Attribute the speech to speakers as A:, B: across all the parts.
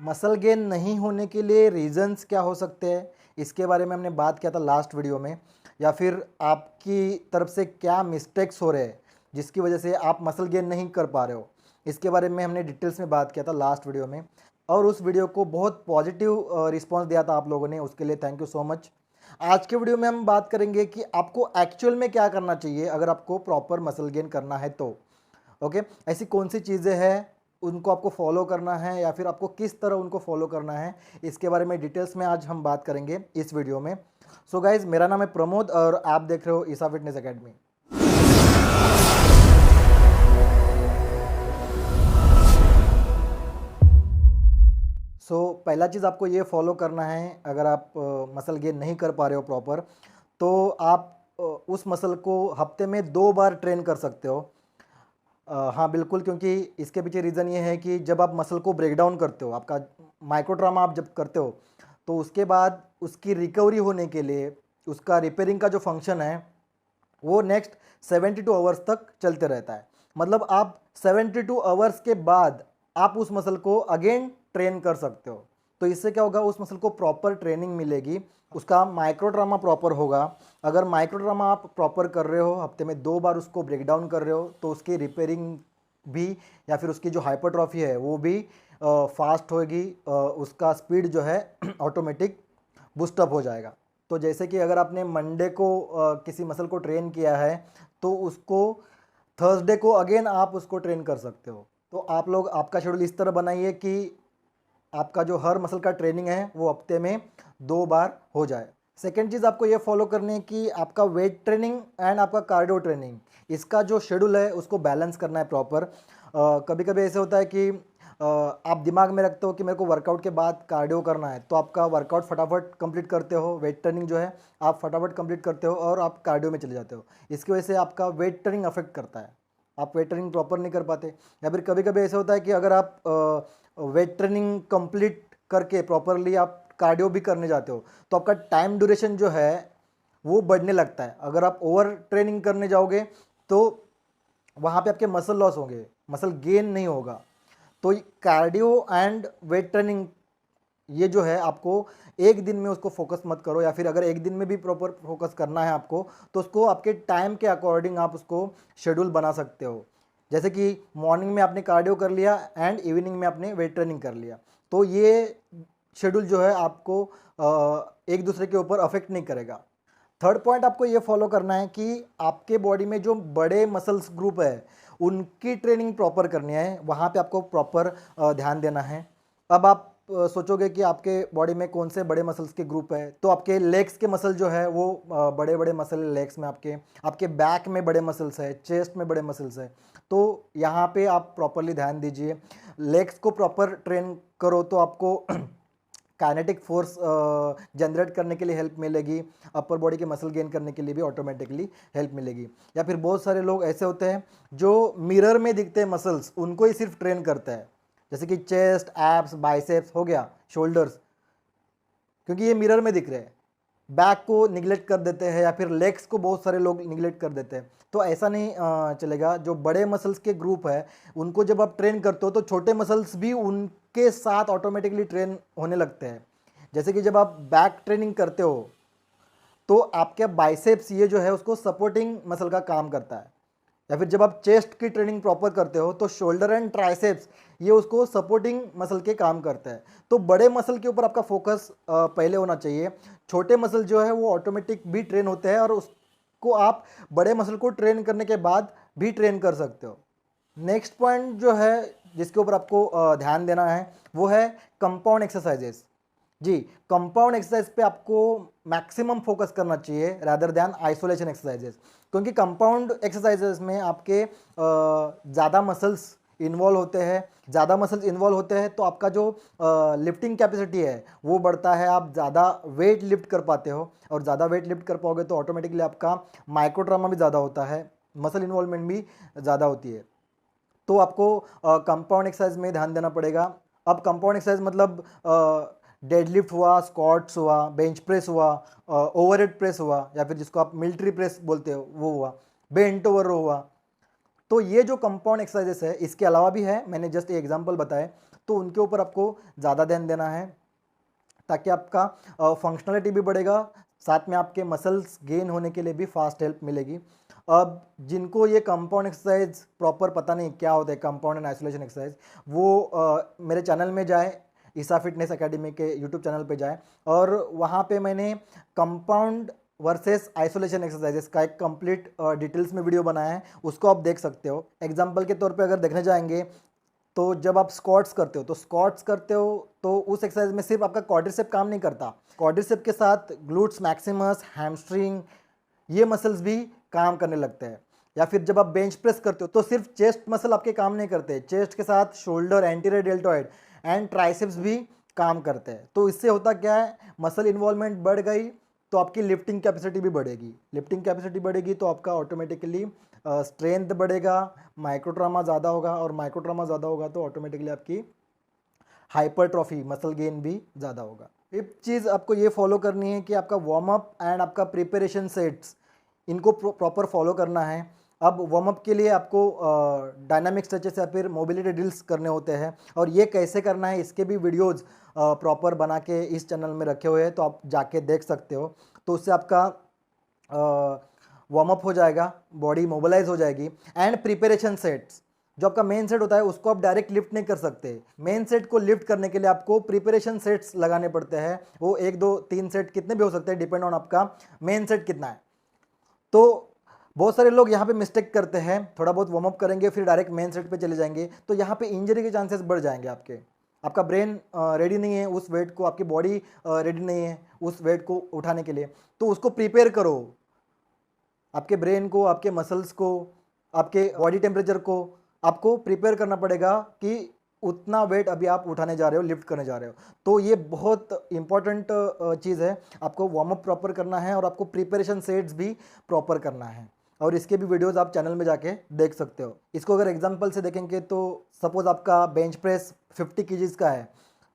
A: Muscle gain नहीं होने के लिए रीजंस क्या हो सकते हैं, इसके बारे में हमने बात किया था लास्ट वीडियो में। या फिर आपकी तरफ से क्या मिस्टेक्स हो रहे हैं जिसकी वजह से आप मसल गेन नहीं कर पा रहे हो, इसके बारे में हमने डिटेल्स में बात किया था लास्ट वीडियो में। और उस वीडियो को बहुत पॉजिटिव रिस्पॉन्स दिया था आप लोगों ने, उसके लिए थैंक यू सो मच। आज के वीडियो में हम बात करेंगे कि आपको एक्चुअल में क्या करना चाहिए अगर आपको प्रॉपर मसल गेन करना है तो। ओके, ऐसी कौन सी चीज़ें हैं उनको आपको फॉलो करना है या फिर आपको किस तरह उनको फॉलो करना है, इसके बारे में डिटेल्स में आज हम बात करेंगे इस वीडियो में। सो गाइज, मेरा नाम है प्रमोद और आप देख रहे हो ईसा फिटनेस एकेडमी। पहला चीज़ आपको ये फॉलो करना है, अगर आप मसल गेन नहीं कर पा रहे हो प्रॉपर, तो आप उस मसल को हफ्ते में 2 बार ट्रेन कर सकते हो। हाँ बिल्कुल, क्योंकि इसके पीछे रीज़न ये है कि जब आप मसल को ब्रेक डाउन करते हो, आपका माइक्रो ट्रामा आप जब करते हो, तो उसके बाद उसकी रिकवरी होने के लिए उसका रिपेयरिंग का जो फंक्शन है वो नेक्स्ट 72 आवर्स तक चलते रहता है। मतलब आप 72 आवर्स के बाद आप उस मसल को अगेन ट्रेन कर सकते हो। तो इससे क्या होगा, उस मसल को प्रॉपर ट्रेनिंग मिलेगी, उसका माइक्रो ट्रामा प्रॉपर होगा। अगर माइक्रो ट्रामा आप प्रॉपर कर रहे हो, हफ्ते में 2 बार उसको ब्रेक डाउन कर रहे हो, तो उसकी रिपेयरिंग भी या फिर उसकी जो हाइपरट्रॉफी है वो भी फास्ट होगी, उसका स्पीड जो है ऑटोमेटिक बूस्टअप हो जाएगा। तो जैसे कि अगर आपने मंडे को किसी मसल को ट्रेन किया है, तो उसको थर्सडे को अगेन आप उसको ट्रेन कर सकते हो। तो आप लोग आपका शेड्यूल इस तरह बनाइए कि आपका जो हर मसल का ट्रेनिंग है वो हफ्ते में 2 बार हो जाए। सेकेंड चीज़ आपको ये फॉलो करनी है कि आपका वेट ट्रेनिंग एंड आपका कार्डियो ट्रेनिंग, इसका जो शेड्यूल है उसको बैलेंस करना है प्रॉपर। कभी कभी ऐसे होता है कि आप दिमाग में रखते हो कि मेरे को वर्कआउट के बाद कार्डियो करना है, तो आपका वर्कआउट फटाफट कंप्लीट करते हो, वेट ट्रेनिंग जो है आप फटाफट कंप्लीट करते हो और आप कार्डियो में चले जाते हो। इसकी वजह से आपका वेट ट्रेनिंग अफेक्ट करता है, आप वेट ट्रेनिंग प्रॉपर नहीं कर पाते। या फिर कभी कभी ऐसा होता है कि अगर आप वेट ट्रेनिंग कंप्लीट करके प्रॉपरली आप कार्डियो भी करने जाते हो, तो आपका टाइम ड्यूरेशन जो है वो बढ़ने लगता है। अगर आप ओवर ट्रेनिंग करने जाओगे तो वहाँ पे आपके मसल लॉस होंगे, मसल गेन नहीं होगा। तो कार्डियो एंड वेट ट्रेनिंग ये जो है, आपको एक दिन में उसको फोकस मत करो, या फिर अगर एक दिन में भी प्रॉपर फोकस करना है आपको, तो उसको आपके टाइम के अकॉर्डिंग आप उसको शेड्यूल बना सकते हो। जैसे कि मॉर्निंग में आपने कार्डियो कर लिया एंड इवनिंग में आपने वेट ट्रेनिंग कर लिया, तो ये शेड्यूल जो है आपको एक दूसरे के ऊपर अफेक्ट नहीं करेगा। थर्ड पॉइंट आपको ये फॉलो करना है कि आपके बॉडी में जो बड़े मसल्स ग्रुप है उनकी ट्रेनिंग प्रॉपर करनी है, वहाँ पे आपको प्रॉपर ध्यान देना है। अब आप सोचोगे कि आपके बॉडी में कौन से बड़े मसल्स के ग्रुप है, तो आपके लेग्स के मसल जो है वो बड़े बड़े मसल लेग्स में, आपके बैक में बड़े मसल्स है, चेस्ट में बड़े मसल्स है, तो यहाँ पे आप प्रॉपरली ध्यान दीजिए। लेग्स को प्रॉपर ट्रेन करो तो आपको काइनेटिक फोर्स जनरेट करने के लिए हेल्प मिलेगी, अपर बॉडी के मसल गेन करने के लिए भी ऑटोमेटिकली हेल्प मिलेगी। या फिर बहुत सारे लोग ऐसे होते हैं जो मिरर में दिखते हैं मसल्स उनको ही सिर्फ ट्रेन करता है, जैसे कि चेस्ट, एब्स, बाइसेप्स हो गया, शोल्डर्स, क्योंकि ये मिरर में दिख रहे हैं। बैक को निगलेक्ट कर देते हैं या फिर लेग्स को बहुत सारे लोग निगलेक्ट कर देते हैं, तो ऐसा नहीं चलेगा। जो बड़े मसल्स के ग्रुप है उनको जब आप ट्रेन करते हो तो छोटे मसल्स भी उनके साथ ऑटोमेटिकली ट्रेन होने लगते हैं। जैसे कि जब आप बैक ट्रेनिंग करते हो तो आपके बाइसेप्स ये जो है उसको सपोर्टिंग मसल का काम करता है, या फिर जब आप चेस्ट की ट्रेनिंग प्रॉपर करते हो तो शोल्डर एंड ट्राइसेप्स ये उसको सपोर्टिंग मसल के काम करते हैं। तो बड़े मसल के ऊपर आपका फोकस पहले होना चाहिए, छोटे मसल जो है वो ऑटोमेटिक भी ट्रेन होते हैं और उसको आप बड़े मसल को ट्रेन करने के बाद भी ट्रेन कर सकते हो। नेक्स्ट पॉइंट जो है जिसके ऊपर आपको ध्यान देना है वो है कंपाउंड एक्सरसाइजेस। जी, कंपाउंड एक्सरसाइज पे आपको मैक्सिमम फोकस करना चाहिए रादर दैन आइसोलेशन एक्सरसाइजेस, क्योंकि कंपाउंड एक्सरसाइजेस में आपके ज़्यादा मसल्स इन्वॉल्व होते हैं। ज़्यादा मसल्स इन्वॉल्व होते हैं तो आपका जो लिफ्टिंग कैपेसिटी है वो बढ़ता है, आप ज़्यादा वेट लिफ्ट कर पाते हो, और ज़्यादा वेट लिफ्ट कर पाओगे तो ऑटोमेटिकली आपका माइक्रो ट्रामा भी ज़्यादा होता है, मसल इन्वॉल्वमेंट भी ज़्यादा होती है। तो आपको कंपाउंड एक्सरसाइज में ध्यान देना पड़ेगा। अब कंपाउंड एक्सरसाइज मतलब डेडलिफ्ट हुआ, स्क्वाट्स हुआ, बेंच प्रेस हुआ, ओवरहेड प्रेस हुआ, या फिर जिसको आप मिलिट्री प्रेस बोलते हो वो हुआ, बेंट ओवर रो हुआ। तो ये जो कंपाउंड एक्सरसाइजेस है इसके अलावा भी है, मैंने जस्ट एक एग्जांपल बताए। तो उनके ऊपर आपको ज़्यादा ध्यान देना है, ताकि आपका फंक्शनलिटी भी बढ़ेगा, साथ में आपके मसल्स गेन होने के लिए भी फास्ट हेल्प मिलेगी। अब जिनको ये कंपाउंड एक्सरसाइज प्रॉपर पता नहीं क्या होता है कंपाउंड एंड आइसोलेशन एक्सरसाइज, वो मेरे चैनल में जाए, ईसा फिटनेस एकेडमी के यूट्यूब चैनल पे जाए, और वहाँ पे मैंने कंपाउंड वर्सेस आइसोलेशन एक्सरसाइजेस का एक कंप्लीट डिटेल्स में वीडियो बनाया है, उसको आप देख सकते हो। एग्जाम्पल के तौर पे अगर देखने जाएंगे तो जब आप स्क्वाट्स करते हो तो उस एक्सरसाइज में सिर्फ आपका क्वाड्रिसेप काम नहीं करता, क्वाड्रिसेप के साथ ग्लूट्स मैक्सिमस, हैमस्ट्रिंग, ये मसल्स भी काम करने लगते हैं। या फिर जब आप बेंच प्रेस करते हो तो सिर्फ चेस्ट मसल आपके काम नहीं करते, चेस्ट के साथ shoulder, anterior deltoid and triceps भी काम करते हैं। तो इससे होता क्या है, मसल इन्वॉल्वमेंट बढ़ गई तो आपकी लिफ्टिंग कैपेसिटी भी बढ़ेगी, लिफ्टिंग कैपेसिटी बढ़ेगी तो आपका ऑटोमेटिकली स्ट्रेंथ बढ़ेगा, माइक्रोट्रामा ज़्यादा होगा, और माइक्रोट्रामा ज़्यादा होगा तो ऑटोमेटिकली आपकी हाइपरट्रॉफी, मसल गेन भी ज़्यादा होगा। एक चीज़ आपको ये फॉलो करनी है कि आपका वार्म अप एंड आपका प्रिपरेशन सेट्स, इनको प्रॉपर फॉलो करना है। अब वार्म अप के लिए आपको डायनामिक स्ट्रेचेस या फिर मोबिलिटी ड्रिल्स करने होते हैं, और ये कैसे करना है इसके भी वीडियोज़ प्रॉपर बना के इस चैनल में रखे हुए हैं, तो आप जाके देख सकते हो। तो उससे आपका वार्म अप हो जाएगा, बॉडी मोबिलाइज हो जाएगी। एंड प्रिपरेशन सेट्स, जो आपका मेन सेट होता है उसको आप डायरेक्ट लिफ्ट नहीं कर सकते, मेन सेट को लिफ्ट करने के लिए आपको प्रिपरेशन सेट्स लगाने पड़ते हैं। वो 1 2 3 सेट कितने भी हो सकते हैं, डिपेंड ऑन आपका मेन सेट कितना है। तो बहुत सारे लोग यहाँ पे मिस्टेक करते हैं, थोड़ा बहुत वार्म अप करेंगे फिर डायरेक्ट मेन सेट पे चले जाएंगे, तो यहाँ पे इंजरी के चांसेस बढ़ जाएंगे आपके। आपका ब्रेन रेडी नहीं है उस वेट को, आपकी बॉडी रेडी नहीं है उस वेट को उठाने के लिए, तो उसको प्रिपेयर करो, आपके ब्रेन को, आपके मसल्स को, आपके बॉडी टेम्परेचर को आपको प्रिपेयर करना पड़ेगा कि उतना वेट अभी आप उठाने जा रहे हो, लिफ्ट करने जा रहे हो। तो ये बहुत इंपॉर्टेंट चीज़ है, आपको वार्म अप प्रॉपर करना है और आपको प्रिपरेशन सेट्स भी प्रॉपर करना है, और इसके भी वीडियोस आप चैनल में जाके देख सकते हो। इसको अगर एग्जांपल से देखेंगे तो सपोज आपका बेंच प्रेस 50 केजीज़ का है,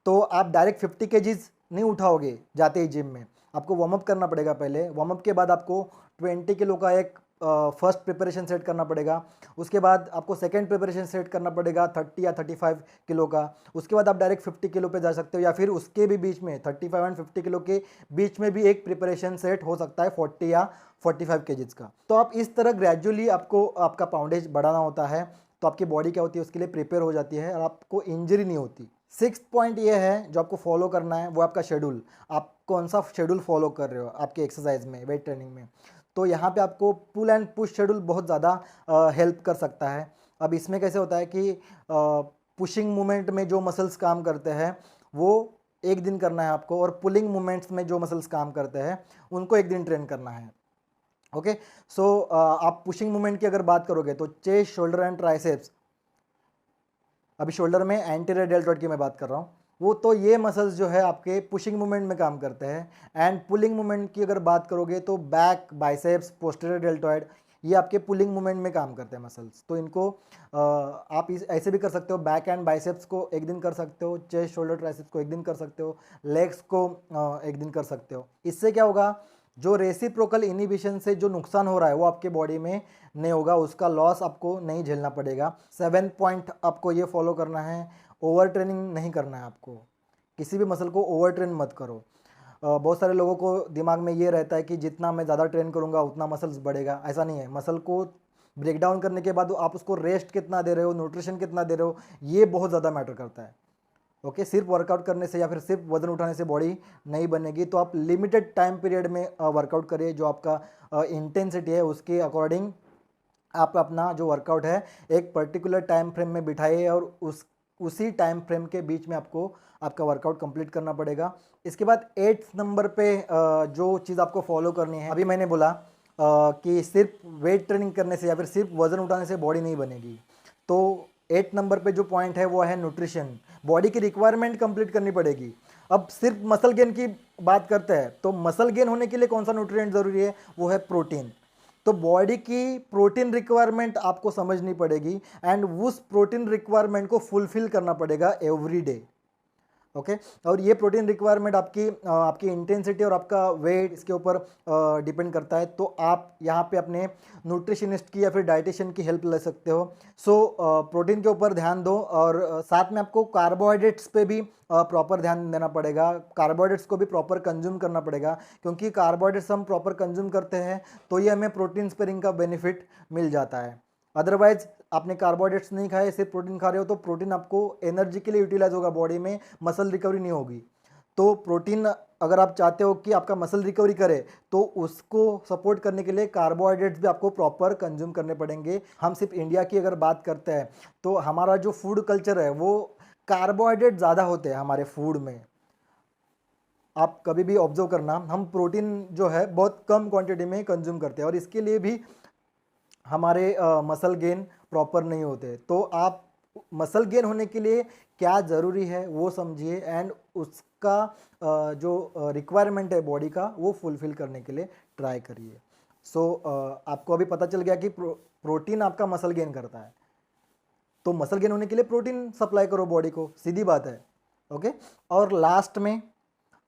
A: तो आप डायरेक्ट 50 केजीज़ नहीं उठाओगे जाते ही जिम में, आपको वार्म अप करना पड़ेगा पहले। वार्म अप के बाद आपको 20 किलो का एक फर्स्ट प्रिपरेशन सेट करना पड़ेगा, उसके बाद आपको सेकंड प्रिपरेशन सेट करना पड़ेगा 30 या 35 किलो का, उसके बाद आप डायरेक्ट 50 किलो पे जा सकते हो, या फिर उसके भी बीच में 35 एंड 50 किलो के बीच में भी एक प्रिपरेशन सेट हो सकता है 40 या 45 केजीज का। तो आप इस तरह ग्रेजुअली आपको आपका पाउंडेज बढ़ाना होता है, तो आपकी बॉडी क्या होती है उसके लिए प्रिपेयर हो जाती है और आपको इंजरी नहीं होती। 6th पॉइंट ये है जो आपको फॉलो करना है, वो आपका शेड्यूल, आप कौन सा शेड्यूल फॉलो कर रहे हो आपके एक्सरसाइज में, वेट ट्रेनिंग में। तो यहाँ पे आपको पुल एंड पुश शेड्यूल बहुत ज़्यादा हेल्प कर सकता है। अब इसमें कैसे होता है कि पुशिंग मूवमेंट में जो मसल्स काम करते हैं वो एक दिन करना है आपको, और पुलिंग मूवमेंट्स में जो मसल्स काम करते हैं उनको एक दिन ट्रेन करना है। ओके, सो आप पुशिंग मूवमेंट की अगर बात करोगे तो चेस्ट, शोल्डर एंड ट्राइसेप्स, अभी शोल्डर में एंटीरियर डेल्टॉइड की मैं बात कर रहा हूँ, वो तो ये मसल्स जो है आपके पुशिंग मूवमेंट में काम करते हैं। एंड पुलिंग मूवमेंट की अगर बात करोगे तो बैक, बाइसेप्स, पोस्टीरियर डेल्टॉइड, ये आपके पुलिंग मूवमेंट में काम करते हैं मसल्स। तो इनको आप ऐसे भी कर सकते हो, बैक एंड बाइसेप्स को एक दिन कर सकते हो, चेस्ट, शोल्डर, ट्राइसेप्स को एक दिन कर सकते हो, लेग्स को एक दिन कर सकते हो। इससे क्या होगा, जो रेसिप्रोकल इनिबिशन से जो नुकसान हो रहा है वो आपके बॉडी में नहीं होगा, उसका लॉस आपको नहीं झेलना पड़ेगा। 7th पॉइंट आपको ये फॉलो करना है, ओवर ट्रेनिंग नहीं करना है आपको, किसी भी मसल को ओवर ट्रेन मत करो। बहुत सारे लोगों को दिमाग में ये रहता है कि जितना मैं ज़्यादा ट्रेन करूँगा उतना मसल्स बढ़ेगा, ऐसा नहीं है। मसल को ब्रेक डाउन करने के बाद आप उसको रेस्ट कितना दे रहे हो, न्यूट्रिशन कितना दे रहे हो, ये बहुत ज़्यादा मैटर करता है। ओके, सिर्फ वर्कआउट करने से या फिर सिर्फ वजन उठाने से बॉडी नहीं बनेगी, तो आप लिमिटेड टाइम पीरियड में वर्कआउट करिए, जो आपका इंटेंसिटी है उसके अकॉर्डिंग आप अपना जो वर्कआउट है एक पर्टिकुलर टाइम फ्रेम में बिठाइए, और उसी टाइम फ्रेम के बीच में आपको आपका वर्कआउट कंप्लीट करना पड़ेगा। इसके बाद 8th नंबर पे जो चीज़ आपको फॉलो करनी है, अभी मैंने बोला कि सिर्फ वेट ट्रेनिंग करने से या फिर सिर्फ वजन उठाने से बॉडी नहीं बनेगी। तो 8 नंबर पे जो पॉइंट है वो है न्यूट्रिशन, बॉडी की रिक्वायरमेंट कंप्लीट करनी पड़ेगी। अब सिर्फ मसल गेन की बात करते हैं, तो मसल गेन होने के लिए कौन सा न्यूट्रिएंट ज़रूरी है, वो है प्रोटीन। तो बॉडी की प्रोटीन रिक्वायरमेंट आपको समझनी पड़ेगी, एंड उस प्रोटीन रिक्वायरमेंट को फुलफिल करना पड़ेगा एवरी डे। ओके। और ये प्रोटीन रिक्वायरमेंट आपकी इंटेंसिटी और आपका वेट इसके ऊपर डिपेंड करता है। तो आप यहाँ पे अपने न्यूट्रिशनिस्ट की या फिर डाइटिशियन की हेल्प ले सकते हो। सो प्रोटीन के ऊपर ध्यान दो, और साथ में आपको कार्बोहाइड्रेट्स पे भी प्रॉपर ध्यान देना पड़ेगा। कार्बोहाइड्रेट्स को भी प्रॉपर कंज्यूम करना पड़ेगा, क्योंकि कार्बोहाइड्रेट्स हम प्रॉपर कंज्यूम करते हैं तो ये हमें प्रोटीन स्पेयरिंग का बेनिफिट मिल जाता है। अदरवाइज आपने कार्बोहाइड्रेट्स नहीं खाए, सिर्फ प्रोटीन खा रहे हो, तो प्रोटीन आपको एनर्जी के लिए यूटिलाइज होगा बॉडी में, मसल रिकवरी नहीं होगी। तो प्रोटीन अगर आप चाहते हो कि आपका मसल रिकवरी करे, तो उसको सपोर्ट करने के लिए कार्बोहाइड्रेट्स भी आपको प्रॉपर कंज्यूम करने पड़ेंगे। हम सिर्फ इंडिया की अगर बात करते हैं तो हमारा जो फूड कल्चर है वो कार्बोहाइड्रेट ज़्यादा होते हैं हमारे फूड में। आप कभी भी ऑब्जर्व करना, हम प्रोटीन जो है बहुत कम क्वांटिटी में कंज्यूम करते हैं, और इसके लिए भी हमारे मसल गेन प्रॉपर नहीं होते। तो आप मसल गेन होने के लिए क्या ज़रूरी है वो समझिए, एंड उसका जो रिक्वायरमेंट है बॉडी का वो फुलफिल करने के लिए ट्राई करिए। सो आपको अभी पता चल गया कि प्रोटीन आपका मसल गेन करता है, तो मसल गेन होने के लिए प्रोटीन सप्लाई करो बॉडी को, सीधी बात है। ओके। और लास्ट में,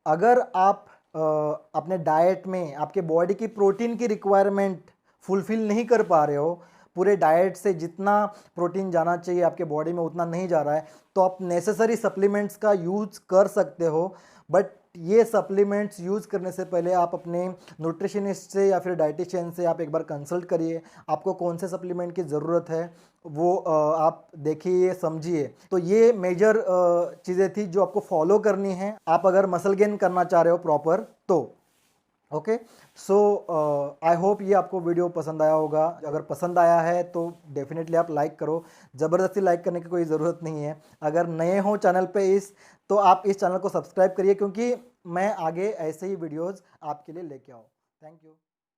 A: अगर आप अपने डाइट में आपके बॉडी की प्रोटीन की रिक्वायरमेंट फुलफिल नहीं कर पा रहे हो, पूरे डाइट से जितना प्रोटीन जाना चाहिए आपके बॉडी में उतना नहीं जा रहा है, तो आप नेसेसरी सप्लीमेंट्स का यूज़ कर सकते हो। बट ये सप्लीमेंट्स यूज़ करने से पहले आप अपने न्यूट्रिशनिस्ट से या फिर डाइटिशियन से आप एक बार कंसल्ट करिए। आपको कौन से सप्लीमेंट की ज़रूरत है वो आप देखिए, समझिए। तो ये मेजर चीज़ें थी जो आपको फॉलो करनी है आप अगर मसल गेन करना चाह रहे हो प्रॉपर तो। ओके। सो आई होप ये आपको वीडियो पसंद आया होगा। अगर पसंद आया है तो डेफिनेटली आप लाइक करो, ज़बरदस्ती लाइक करने की कोई ज़रूरत नहीं है। अगर नए हो चैनल पे तो आप इस चैनल को सब्सक्राइब करिए, क्योंकि मैं आगे ऐसे ही वीडियोज़ आपके लिए लेके आऊँ। Thank you.